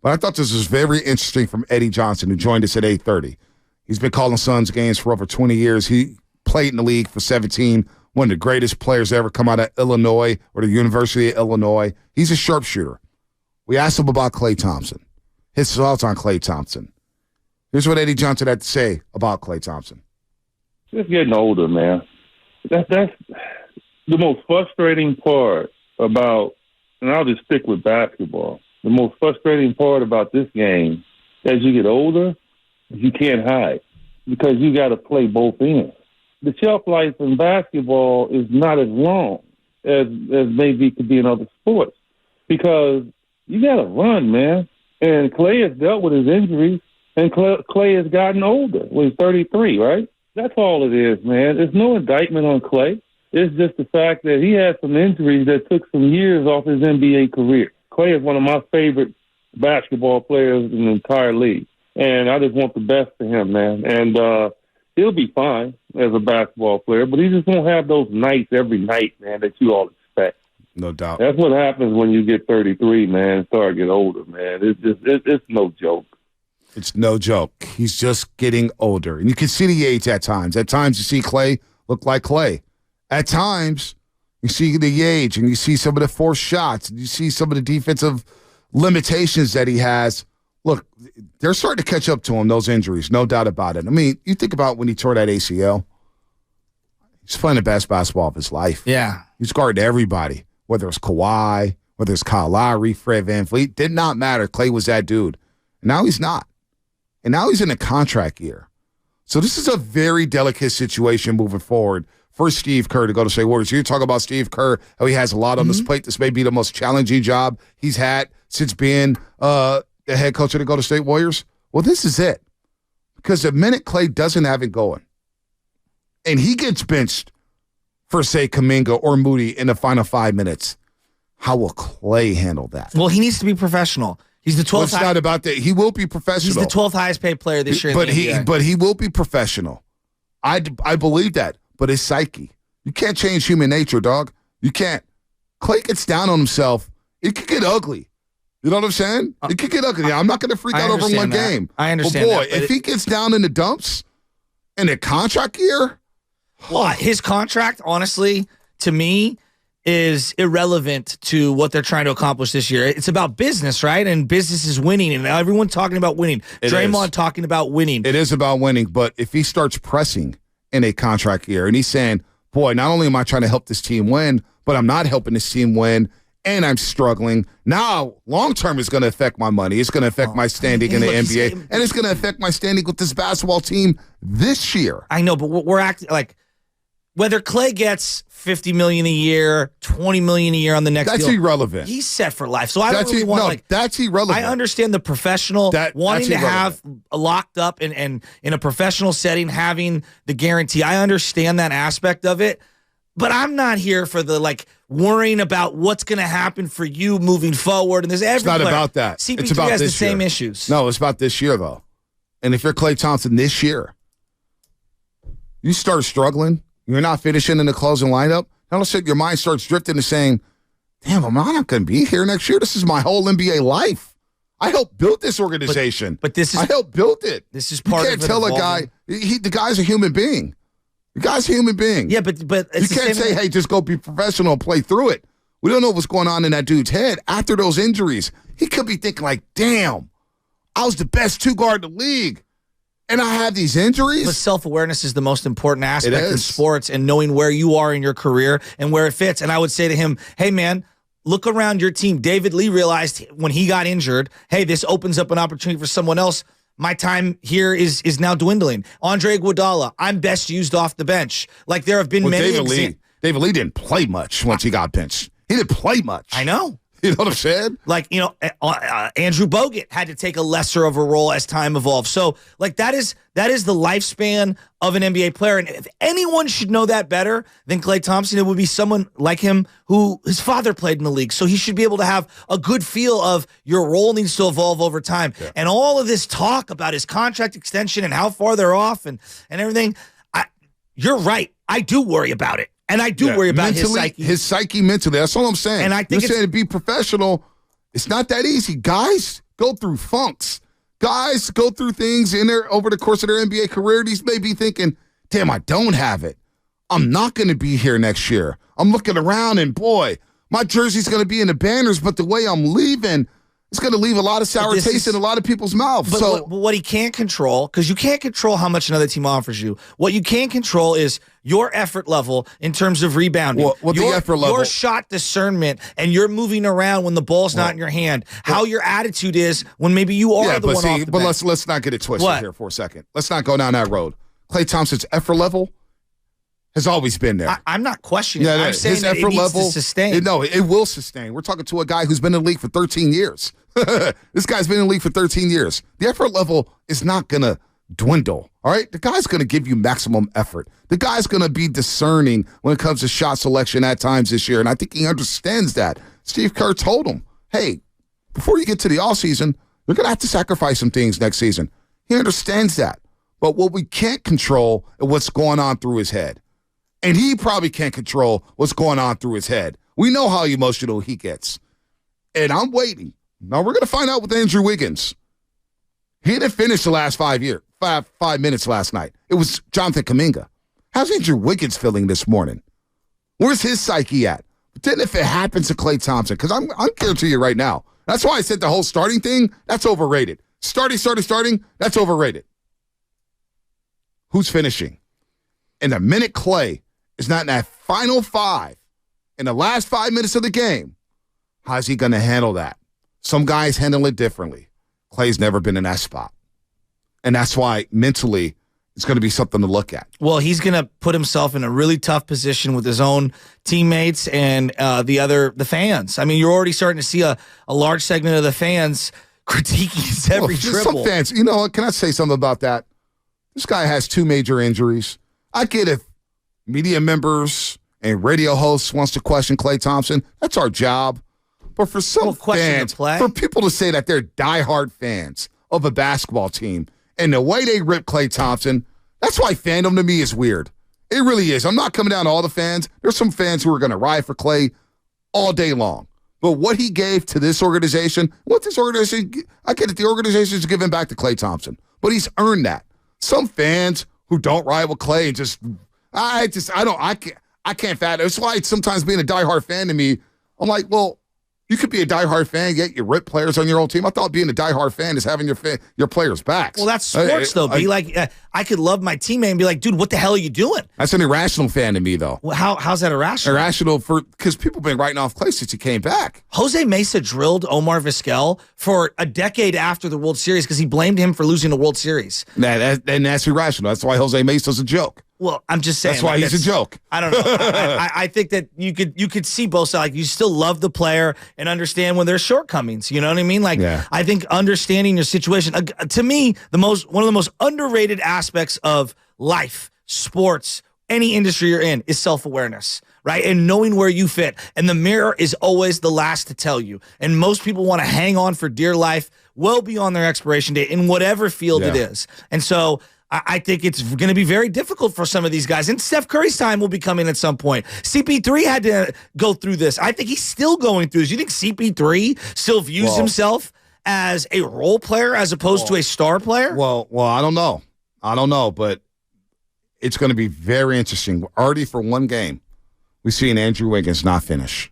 But I thought this was very interesting from Eddie Johnson, who joined us at 8:30. He's been calling Suns games for over 20 years. He played in the league for 17, one of the greatest players to ever come out of Illinois or the University of Illinois. He's a sharpshooter. We asked him about Klay Thompson, his thoughts on Klay Thompson. Here's what Eddie Johnson had to say about Klay Thompson. Just getting older, man. That's the most frustrating part about, and I'll just stick with basketball. The most frustrating part about this game, as you get older, is you can't hide because you got to play both ends. The shelf life in basketball is not as long as maybe it could be in other sports because you got to run, man. And Klay has dealt with his injuries, and Klay has gotten older. Well, he's 33, right? That's all it is, man. There's no indictment on Klay. It's just the fact that he had some injuries that took some years off his NBA career. Klay is one of my favorite basketball players in the entire league, and I just want the best for him, man. And he'll be fine as a basketball player, but he just won't have those nights every night, man, that you all expect. No doubt. That's what happens when you get 33, man, and start to get older, man. It's no joke. It's no joke. He's just getting older. And you can see the age at times. At times you see Klay look like Klay. At times you see the age and you see some of the forced shots. And you see some of the defensive limitations that he has. Look, they're starting to catch up to him, those injuries, no doubt about it. I mean, you think about when he tore that ACL. He's playing the best basketball of his life. Yeah. He's guarding everybody, whether it's Kawhi, whether it's Kyle Lowry, Fred VanVleet. Did not matter. Klay was that dude. And now he's not. And now he's in a contract year. So this is a very delicate situation moving forward for Steve Kerr to go to State Warriors. You talk about Steve Kerr, how he has a lot on his plate. This may be the most challenging job he's had since being the head coach of the Golden State Warriors. Well, this is it. Because the minute Klay doesn't have it going, and he gets benched for, say, Kuminga or Moody in the final 5 minutes, how will Klay handle that? Well, he needs to be professional. He's the 12th. Well, it's not about that. He will be professional. He's the 12th highest paid player this year. But he will be professional. I believe that. But his psyche, you can't change human nature, dog. You can't. Klay gets down on himself. It could get ugly. You know what I'm saying? It could get ugly. I'm not going to freak out over one game. I understand. But boy, if he gets down in the dumps in a contract year, well, his contract, honestly, to me, is irrelevant to what they're trying to accomplish this year. It's about business, right? And business is winning, and everyone's talking about winning. Draymond talking about winning. It is about winning, but if he starts pressing in a contract year and he's saying, boy, not only am I trying to help this team win, but I'm not helping this team win, and I'm struggling. Now, long-term, it's going to affect my money. It's going to affect my standing in the NBA, and it's going to affect my standing with this basketball team this year. I know, but we're acting like whether Klay gets $50 million a year, $20 million a year on the next deal. That's irrelevant. He's set for life. So I don't really want that's irrelevant. I understand the professional wanting to have locked up and in a professional setting, having the guarantee. I understand that aspect of it, but I'm not here for the worrying about what's going to happen for you moving forward. And there's it's not about that. CP3 it's about has this the same year. issues. No, it's about this year though. And if you're Klay Thompson this year, you start struggling. You're not finishing in the closing lineup. All of a sudden, your mind starts drifting to saying, damn, I'm not going to be here next year. This is my whole NBA life. I helped build this organization. But I helped build it. This is part of it. You can't tell a guy, the guy's a human being. The guy's a human being. Yeah, but you can't say, hey, just go be professional and play through it. We don't know what's going on in that dude's head after those injuries. He could be thinking like, damn, I was the best two guard in the league. And I have these injuries. But self-awareness is the most important aspect of sports and knowing where you are in your career and where it fits. And I would say to him, hey, man, look around your team. David Lee realized when he got injured, hey, this opens up an opportunity for someone else. My time here is now dwindling. Andre Iguodala, I'm best used off the bench. Like there have been many David Lee didn't play much once he got benched. He didn't play much. I know. You know what I'm saying? Andrew Bogut had to take a lesser of a role as time evolved. So, that is the lifespan of an NBA player. And if anyone should know that better than Klay Thompson, it would be someone like him who his father played in the league. So he should be able to have a good feel of your role needs to evolve over time. Yeah. And all of this talk about his contract extension and how far they're off and everything, you're right. I do worry about it. And I do worry about his psyche. His psyche mentally. That's all I'm saying. And I think you're saying to be professional, it's not that easy. Guys go through funks. Guys go through things in there over the course of their NBA career. These may be thinking, damn, I don't have it. I'm not going to be here next year. I'm looking around and, boy, my jersey's going to be in the banners, but the way I'm leaving, it's going to leave a lot of sour taste in a lot of people's mouths. But what he can't control, because you can't control how much another team offers you. What you can control is your effort level in terms of rebounding. The effort level? Your shot discernment, and you're moving around when the ball's not in your hand. How your attitude is when maybe you are the one off the bench. But let's not get it twisted here for a second. Let's not go down that road. Klay Thompson's effort level has always been there. I'm not questioning it. I'm saying that it needs to sustain. It will sustain. We're talking to a guy who's been in the league for 13 years. This guy's been in the league for 13 years. The effort level is not going to dwindle, all right? The guy's going to give you maximum effort. The guy's going to be discerning when it comes to shot selection at times this year, and I think he understands that. Steve Kerr told him, hey, before you get to the offseason, you're going to have to sacrifice some things next season. He understands that. But what we can't control is what's going on through his head. And he probably can't control what's going on through his head. We know how emotional he gets. And I'm waiting. Now, we're going to find out with Andrew Wiggins. He didn't finish the last 5 minutes last night. It was Jonathan Kuminga. How's Andrew Wiggins feeling this morning? Where's his psyche at? But then if it happens to Klay Thompson, because I'm guaranteeing you right now, that's why I said the whole starting thing, that's overrated. Starting, that's overrated. Who's finishing? And the minute Klay is not in that final five in the last 5 minutes of the game, how's he going to handle that? Some guys handle it differently. Klay's never been in that spot. And that's why mentally it's going to be something to look at. Well, he's going to put himself in a really tough position with his own teammates and the fans. I mean, you're already starting to see a large segment of the fans critiquing his every dribble. Some fans, can I say something about that? This guy has 2 major injuries. I get if media members and radio hosts wants to question Klay Thompson. That's our job. But for some fans, for people to say that they're diehard fans of a basketball team and the way they rip Klay Thompson, that's why fandom to me is weird. It really is. I'm not coming down to all the fans. There's some fans who are going to ride for Klay all day long. But what he gave to this organization, I get it. The organization is giving back to Klay Thompson. But he's earned that. Some fans who don't ride with Klay I can't fathom. It's why sometimes being a diehard fan to me, I'm like, well, you could be a diehard fan, yet you rip players on your own team. I thought being a diehard fan is having your players' backs. Well, that's sports, though. I could love my teammate and be like, dude, what the hell are you doing? That's an irrational fan to me, though. Well, how's that irrational? Irrational because people have been writing off Klay since he came back. Jose Mesa drilled Omar Vizquel for a decade after the World Series because he blamed him for losing the World Series. And that's irrational. That's why Jose Mesa's a joke. Well, I'm just saying. That's why he's a joke. I don't know. I think that you could see both sides. Like, you still love the player and understand when there's shortcomings. You know what I mean? I think understanding your situation. To me, one of the most underrated aspects of life, sports, any industry you're in is self-awareness, right? And knowing where you fit. And the mirror is always the last to tell you. And most people want to hang on for dear life well beyond their expiration date in whatever field it is. And so I think it's going to be very difficult for some of these guys. And Steph Curry's time will be coming at some point. CP3 had to go through this. I think he's still going through this. You think CP3 still views himself as a role player as opposed to a star player? Well, I don't know, but it's going to be very interesting. Already for one game, we've seen Andrew Wiggins not finish,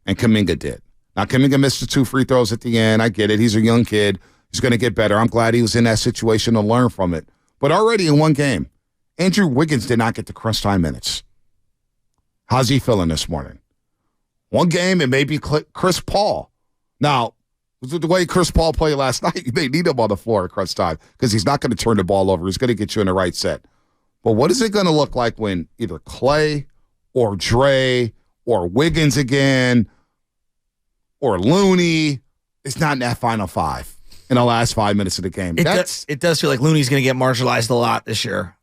and Kuminga did. Now, Kuminga missed the 2 free throws at the end. I get it. He's a young kid. He's going to get better. I'm glad he was in that situation to learn from it. But already in one game, Andrew Wiggins did not get the crunch time minutes. How's he feeling this morning? One game, it may be Chris Paul. Now, the way Chris Paul played last night, they need him on the floor at crunch time because he's not going to turn the ball over. He's going to get you in the right set. But what is it going to look like when either Klay or Dre or Wiggins again or Looney is not in that final five? In the last 5 minutes of the game. It does feel like Looney's going to get marginalized a lot this year.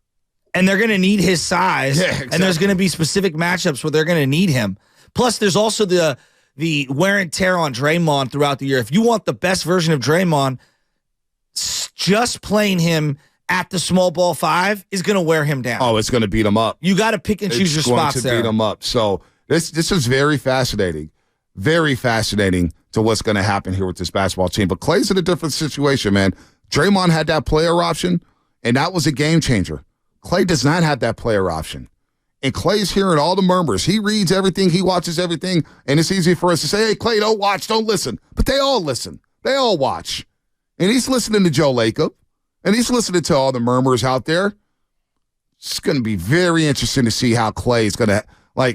And they're going to need his size. Yeah, exactly. And there's going to be specific matchups where they're going to need him. Plus, there's also the wear and tear on Draymond throughout the year. If you want the best version of Draymond, just playing him at the small ball 5 is going to wear him down. Oh, it's going to beat him up. You got to pick and choose your spots there. It's going to beat him up. So this is very fascinating. very fascinating to what's going to happen here with this basketball team. But Klay's in a different situation, man. Draymond had that player option, and that was a game changer. Klay does not have that player option. And Klay's hearing all the murmurs. He reads everything. He watches everything. And it's easy for us to say, hey, Klay, don't watch, don't listen. But they all listen. They all watch. And he's listening to Joe Lacob. And he's listening to all the murmurs out there. It's going to be very interesting to see how Klay is going to,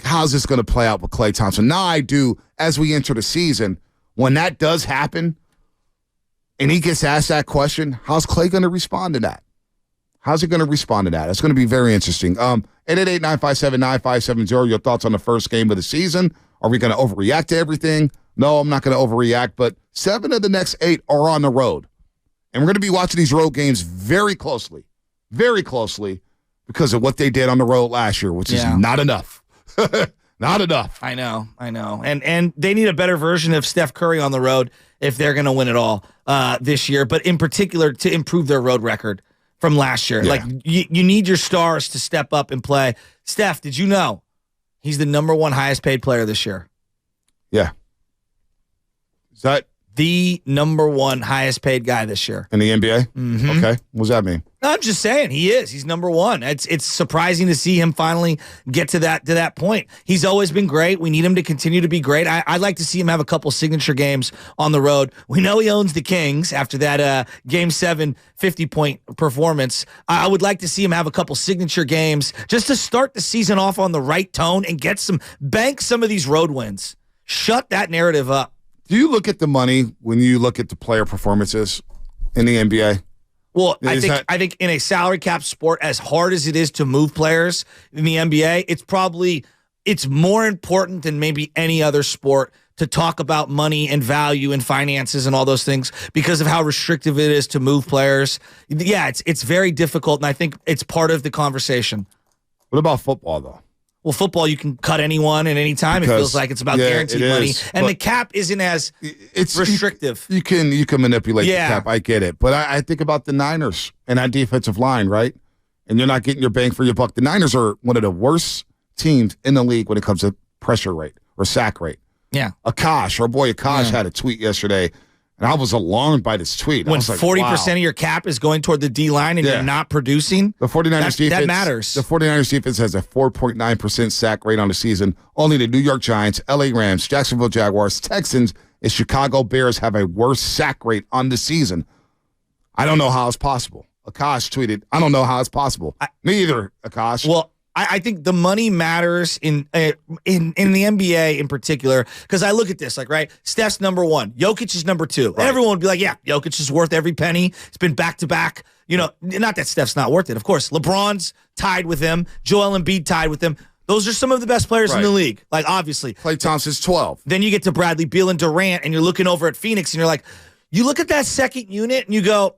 how's this going to play out with Klay Thompson. Now I do, as we enter the season, when that does happen, and he gets asked that question, how's Klay going to respond to that? How's he going to respond to that? It's going to be very interesting. 888-957-9570, your thoughts on the first game of the season. Are we going to overreact to everything? No, I'm not going to overreact, but 7 of the next 8 are on the road. And we're going to be watching these road games very closely, because of what they did on the road last year, which is not enough. Not enough. I know. And they need a better version of Steph Curry on the road if they're going to win it all this year, but in particular to improve their road record from last year. Yeah. You need your stars to step up and play. Steph, did you know he's the number 1 highest paid player this year? Yeah. Is that the number 1 highest paid guy this year in the NBA? Mm-hmm. Okay. What does that mean? I'm just saying he is. He's number 1. It's surprising to see him finally get to that point. He's always been great. We need him to continue to be great. I'd like to see him have a couple signature games on the road. We know he owns the Kings after that Game 7 50-point performance. I would like to see him have a couple signature games just to start the season off on the right tone and bank some of these road wins. Shut that narrative up. Do you look at the money when you look at the player performances in the NBA? Well, I think in a salary cap sport, as hard as it is to move players in the NBA, it's more important than maybe any other sport to talk about money and value and finances and all those things because of how restrictive it is to move players. Yeah, it's very difficult, and I think it's part of the conversation. What about football, though? Well, football, you can cut anyone at any time. It feels like it's about guaranteed money. And the cap isn't as restrictive. You can manipulate the cap. I get it. But I think about the Niners and that defensive line, right? And you're not getting your bang for your buck. The Niners are one of the worst teams in the league when it comes to pressure rate or sack rate. Yeah. Our boy Akash had a tweet yesterday, and I was alarmed by this tweet. When 40% of your cap is going toward the D-line and you're not producing, the 49ers defense, that matters. The 49ers defense has a 4.9% sack rate on the season. Only the New York Giants, LA Rams, Jacksonville Jaguars, Texans, and Chicago Bears have a worse sack rate on the season. I don't know how it's possible. Akash tweeted, I don't know how it's possible. Me either, Akash. Well, I think the money matters in the NBA in particular because I look at this right. Steph's number 1, Jokic is number 2. Right. And everyone would be like, yeah, Jokic is worth every penny. It's been back to back. Not that Steph's not worth it. Of course, LeBron's tied with him. Joel Embiid tied with him. Those are some of the best players in the league. Obviously, Klay Thompson's 12. Then you get to Bradley Beal and Durant, and you're looking over at Phoenix, and you're like, you look at that second unit, and you go,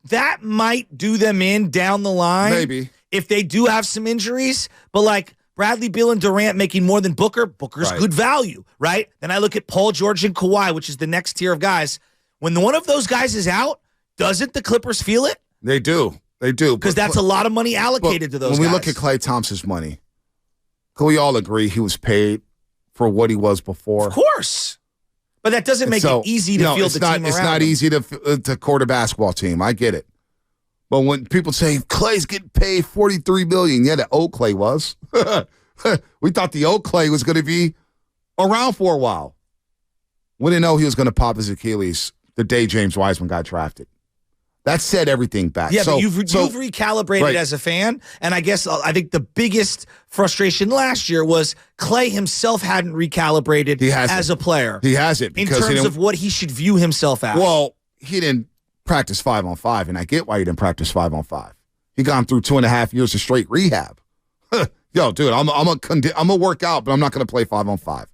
that might do them in down the line. Maybe. If they do have some injuries, but Bradley Beal and Durant making more than Booker's good value, right? Then I look at Paul George and Kawhi, which is the next tier of guys. When one of those guys is out, doesn't the Clippers feel it? They do. Because that's a lot of money allocated to those guys. When we look at Klay Thompson's money, can we all agree he was paid for what he was before? Of course. But that doesn't make it easy to field the team around. It's not easy to court a basketball team. I get it. But when people say Klay's getting paid $43 million, the old Klay was. We thought the old Klay was going to be around for a while. We didn't know he was going to pop his Achilles the day James Wiseman got drafted. That set everything back. Yeah, but you've recalibrated as a fan, and I think the biggest frustration last year was Klay himself hadn't recalibrated as a player. He hasn't. In terms of what he should view himself as. Well, he didn't practice 5-on-5, and I get why he didn't practice 5-on-5. He gone through 2.5 years of straight rehab. Yo, dude, I'm gonna work out, but I'm not gonna play 5-on-5.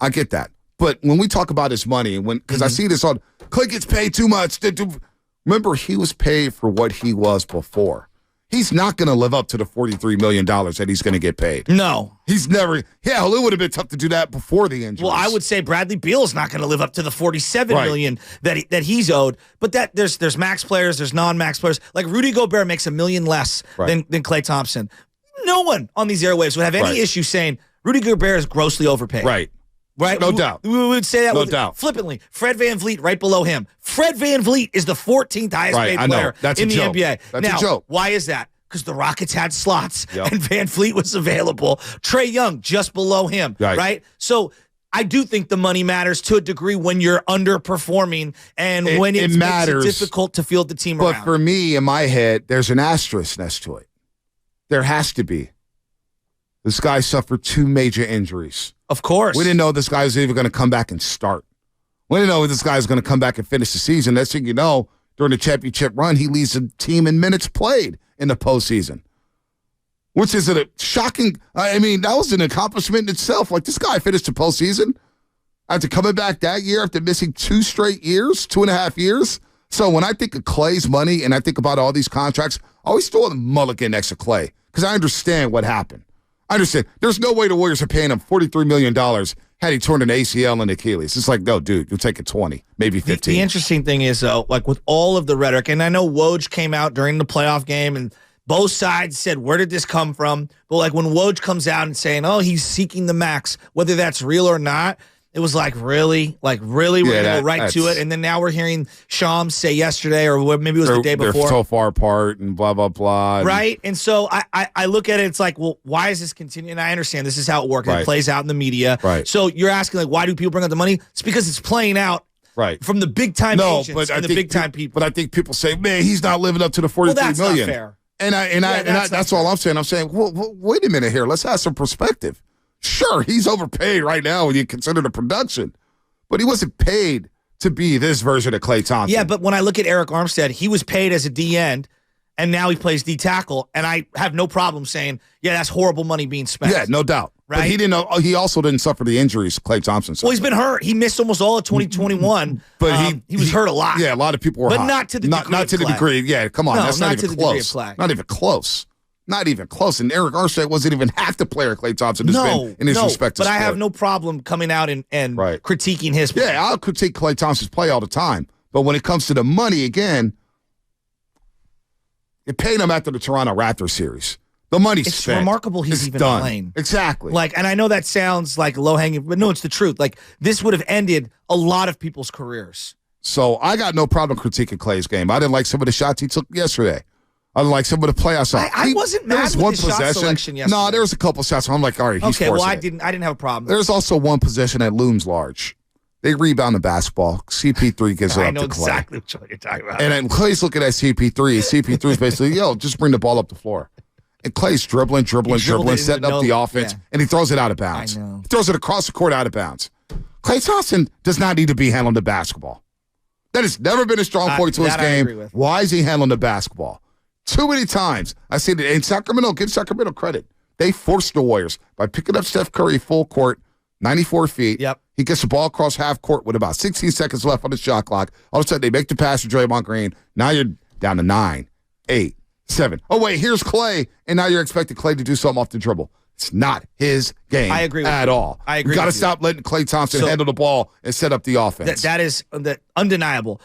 I get that, but when we talk about his money, because I see this on Klay gets paid too much. Remember, he was paid for what he was before. He's not going to live up to the $43 million that he's going to get paid. No. He's never. Hell, it would have been tough to do that before the injury. Well, I would say Bradley Beal's not going to live up to the $47 million that he's owed. But there's max players, there's non-max players. Like Rudy Gobert makes $1 million less than Klay Thompson. No one on these airwaves would have any issue saying Rudy Gobert is grossly overpaid. Right. Right? No doubt. We would say that No doubt. flippantly. Fred VanVleet right below him. Fred VanVleet is the 14th highest paid player in the NBA. That's now, a joke. why is that? Because the Rockets had slots Yep. and VanVleet was available. Trae Young just below him, right? So I do think the money matters to a degree when you're underperforming and when it makes it difficult to field the team around. But for me, in my head, there's an asterisk next to it. There has to be. This guy suffered 2 major injuries. Of course. We didn't know this guy was even going to come back and start. We didn't know this guy was going to come back and finish the season. Next thing you know, during the championship run, he leads the team in minutes played in the postseason. Which is a shocking, I mean, that was an accomplishment in itself. Like, this guy finished the postseason after coming back that year after missing 2 straight years, 2.5 years. So when I think of Klay's money and I think about all these contracts, I always throw a mulligan next to Klay because I understand what happened. I understand. There's no way the Warriors are paying him $43 million had he torn an ACL and Achilles. It's like, no, dude, you'll take it 20, maybe 15. The interesting thing is, though, like with all of the rhetoric, and I know Woj came out during the playoff game and both sides said, where did this come from? But like when Woj comes out and saying, oh, he's seeking the max, whether that's real or not, it was like, really? Like, really? We're going to go right to it? And then now we're hearing Shams say yesterday, or maybe it was the day before. They're so far apart and blah, blah, blah. Right? And so I look at it, it's like, well, why is this continuing? And I understand this is how it works. Right. It plays out in the media. Right. So you're asking, like, why do people bring up the money? It's because it's playing out from the big-time agents and the big-time people. But I think people say, man, he's not living up to the $43 million. Well, that's not fair. And that's all I'm saying. I'm saying, well, wait a minute here. Let's have some perspective. Sure, he's overpaid right now when you consider the production, but he wasn't paid to be this version of Klay Thompson. Yeah, but when I look at Eric Armstead, he was paid as a D end, and now he plays D tackle, and I have no problem saying, yeah, that's horrible money being spent. Yeah, no doubt. Right? But he didn't know. He also didn't suffer the injuries Klay Thompson suffered. Well, he's been hurt. He missed almost all of 2021. But he was hurt a lot. Yeah, a lot of people were but hot. not to the degree. Not to the degree. Yeah, come on. No, that's not even close. Not even close. Not even close. And Eric Armstead wasn't even half the player Klay Thompson has been in his respective sport. But I have no problem coming out and critiquing his play. Yeah, I'll critique Klay Thompson's play all the time. But when it comes to the money, again, it paid him after the Toronto Raptors series. The money's spent. It's remarkable he's even done. playing. Exactly. Like, and I know that sounds like low-hanging, but no, it's the truth. Like, this would have ended a lot of people's careers. So I got no problem critiquing Klay's game. I didn't like some of the shots he took yesterday. I didn't like some of the playoffs. I wasn't mad with his shot selection yesterday. No, there was a couple shots where I'm like, all right, he's forcing I it. didn't have a problem. There's also one possession that looms large. They rebound the basketball. CP3 gives it up to Klay. I know exactly what you're talking about. And then Klay's looking at CP3. CP3 is basically, just bring the ball up the floor. And Klay's dribbling, setting up the offense, and he throws it out of bounds. I know. He throws it across the court out of bounds. Klay Thompson does not need to be handling the basketball. That has never been a strong point to his game. Why is he handling the basketball? Too many times I see that in Sacramento, give Sacramento credit. They forced the Warriors by picking up Steph Curry full court, 94 feet. Yep. He gets the ball across half court with about 16 seconds left on the shot clock. All of a sudden, they make the pass to Draymond Green. Now you're down to 9, 8, 7. Oh, wait, here's Klay, and now you're expecting Klay to do something off the dribble. It's not his game I agree with at you. all. I agree. You got to stop letting Klay Thompson handle the ball and set up the offense. That is undeniable.